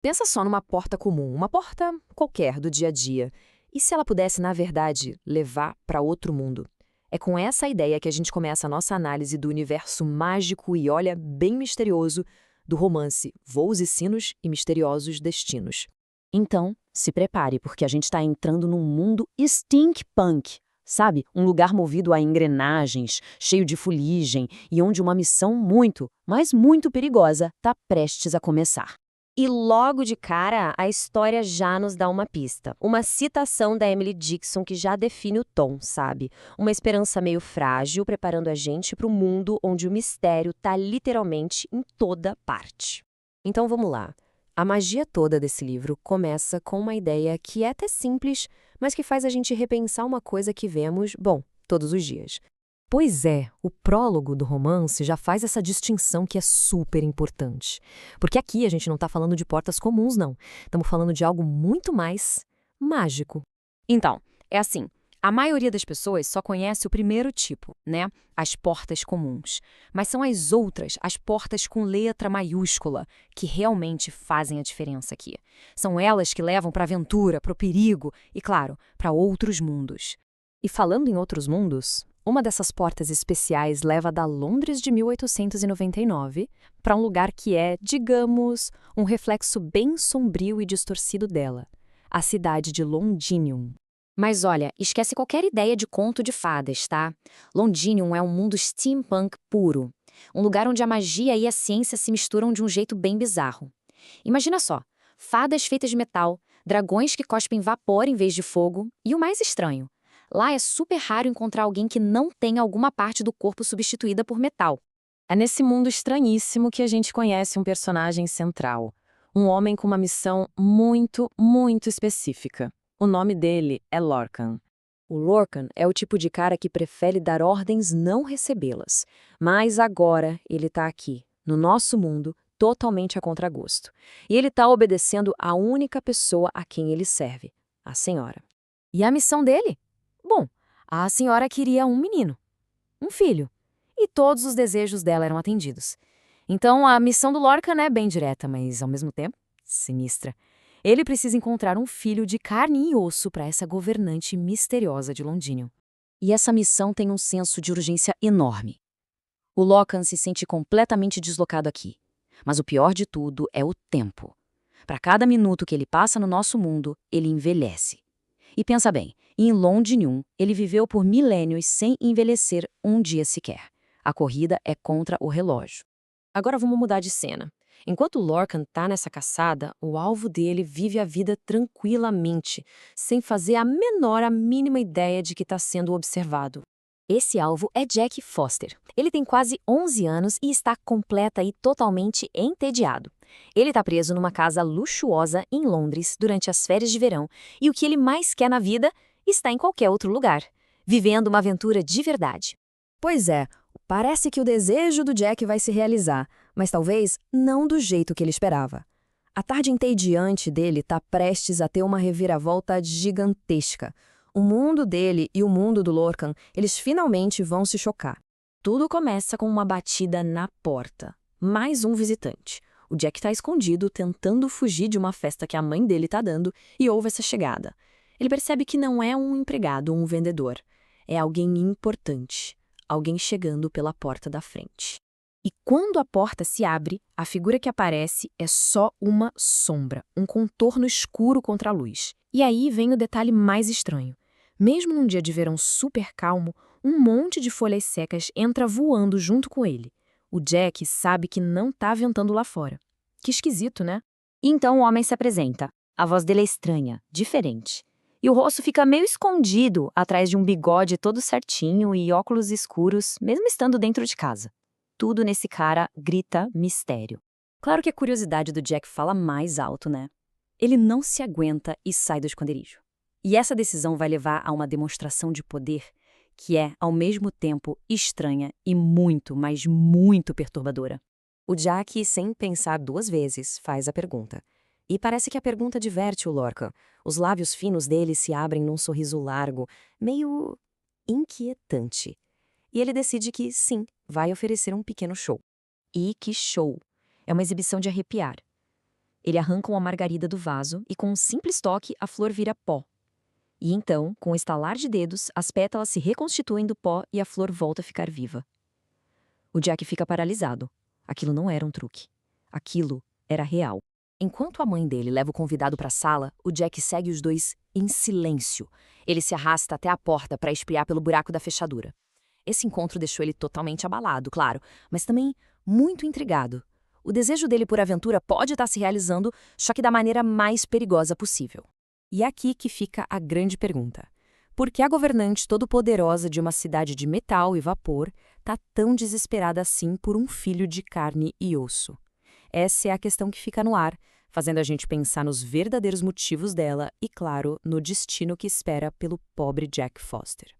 Pensa só numa porta comum, uma porta qualquer do dia a dia. E se ela pudesse, na verdade, levar para outro mundo? É com essa ideia que a gente começa a nossa análise do universo mágico e, olha, bem misterioso do romance Voos e Sinos e Misteriosos Destinos. Então, se prepare, porque a gente está entrando num mundo steampunk, sabe? Um lugar movido a engrenagens, cheio de fuligem e onde uma missão muito, mas muito perigosa está prestes a começar. E logo de cara, a história já nos dá uma pista. Uma citação da Emily Dickinson que já define o tom, sabe? Uma esperança meio frágil, preparando a gente para um mundo onde o mistério está literalmente em toda parte. Então vamos lá. A magia toda desse livro começa com uma ideia que é até simples, mas que faz a gente repensar uma coisa que vemos, bom, todos os dias. Pois é, o prólogo do romance já faz essa distinção que é super importante. Porque aqui a gente não está falando de portas comuns, não. Estamos falando de algo muito mais mágico. Então, é assim, a maioria das pessoas só conhece o primeiro tipo, né? As portas comuns. Mas são as outras, as portas com letra maiúscula, que realmente fazem a diferença aqui. São elas que levam para a aventura, para o perigo e, claro, para outros mundos. E falando em outros mundos, uma dessas portas especiais leva da Londres de 1899 para um lugar que é, digamos, um reflexo bem sombrio e distorcido dela, a cidade de Londinium. Mas olha, esquece qualquer ideia de conto de fadas, tá? Londinium é um mundo steampunk puro. Um lugar onde a magia e a ciência se misturam de um jeito bem bizarro. Imagina só, fadas feitas de metal, dragões que cospem vapor em vez de fogo e o mais estranho. Lá é super raro encontrar alguém que não tenha alguma parte do corpo substituída por metal. É nesse mundo estranhíssimo que a gente conhece um personagem central, um homem com uma missão muito, muito específica. O nome dele é Lorcan. O Lorcan é o tipo de cara que prefere dar ordens, não recebê-las. Mas agora ele está aqui, no nosso mundo, totalmente a contragosto. E ele está obedecendo a única pessoa a quem ele serve, a senhora. E a missão dele? Bom, a senhora queria um menino, um filho, e todos os desejos dela eram atendidos. Então a missão do Lorcan é bem direta, mas ao mesmo tempo sinistra. Ele precisa encontrar um filho de carne e osso para essa governante misteriosa de Londinium. E essa missão tem um senso de urgência enorme. O Lorcan se sente completamente deslocado aqui. Mas o pior de tudo é o tempo. Para cada minuto que ele passa no nosso mundo, ele envelhece. E pensa bem, em Londinium, ele viveu por milênios sem envelhecer um dia sequer. A corrida é contra o relógio. Agora vamos mudar de cena. Enquanto Lorcan está nessa caçada, o alvo dele vive a vida tranquilamente, sem fazer a mínima ideia de que está sendo observado. Esse alvo é Jack Foster. Ele tem quase 11 anos e está completa e totalmente entediado. Ele está preso numa casa luxuosa em Londres durante as férias de verão e o que ele mais quer na vida está em qualquer outro lugar, vivendo uma aventura de verdade. Pois é, parece que o desejo do Jack vai se realizar, mas talvez não do jeito que ele esperava. A tarde entediante dele está prestes a ter uma reviravolta gigantesca. O mundo dele e o mundo do Lorcan, eles finalmente vão se chocar. Tudo começa com uma batida na porta. Mais um visitante. O Jack está escondido, tentando fugir de uma festa que a mãe dele está dando, e ouve essa chegada. Ele percebe que não é um empregado ou um vendedor. É alguém importante. Alguém chegando pela porta da frente. E quando a porta se abre, a figura que aparece é só uma sombra, um contorno escuro contra a luz. E aí vem o detalhe mais estranho. Mesmo num dia de verão super calmo, um monte de folhas secas entra voando junto com ele. O Jack sabe que não tá ventando lá fora. Que esquisito, né? Então o homem se apresenta. A voz dele é estranha, diferente. E o rosto fica meio escondido atrás de um bigode todo certinho e óculos escuros, mesmo estando dentro de casa. Tudo nesse cara grita mistério. Claro que a curiosidade do Jack fala mais alto, né? Ele não se aguenta e sai do esconderijo. E essa decisão vai levar a uma demonstração de poder que é, ao mesmo tempo, estranha e muito, mas muito perturbadora. O Jack, sem pensar duas vezes, faz a pergunta. E parece que a pergunta diverte o Lorcan. Os lábios finos dele se abrem num sorriso largo, meio inquietante. E ele decide que, sim, vai oferecer um pequeno show. E que show! É uma exibição de arrepiar. Ele arranca uma margarida do vaso e, com um simples toque, a flor vira pó. E então, com um estalar de dedos, as pétalas se reconstituem do pó e a flor volta a ficar viva. O Jack fica paralisado. Aquilo não era um truque. Aquilo era real. Enquanto a mãe dele leva o convidado para a sala, o Jack segue os dois em silêncio. Ele se arrasta até a porta para espiar pelo buraco da fechadura. Esse encontro deixou ele totalmente abalado, claro, mas também muito intrigado. O desejo dele por aventura pode estar se realizando, só que da maneira mais perigosa possível. E é aqui que fica a grande pergunta. Por que a governante todo-poderosa de uma cidade de metal e vapor está tão desesperada assim por um filho de carne e osso? Essa é a questão que fica no ar, fazendo a gente pensar nos verdadeiros motivos dela e, claro, no destino que espera pelo pobre Jack Foster.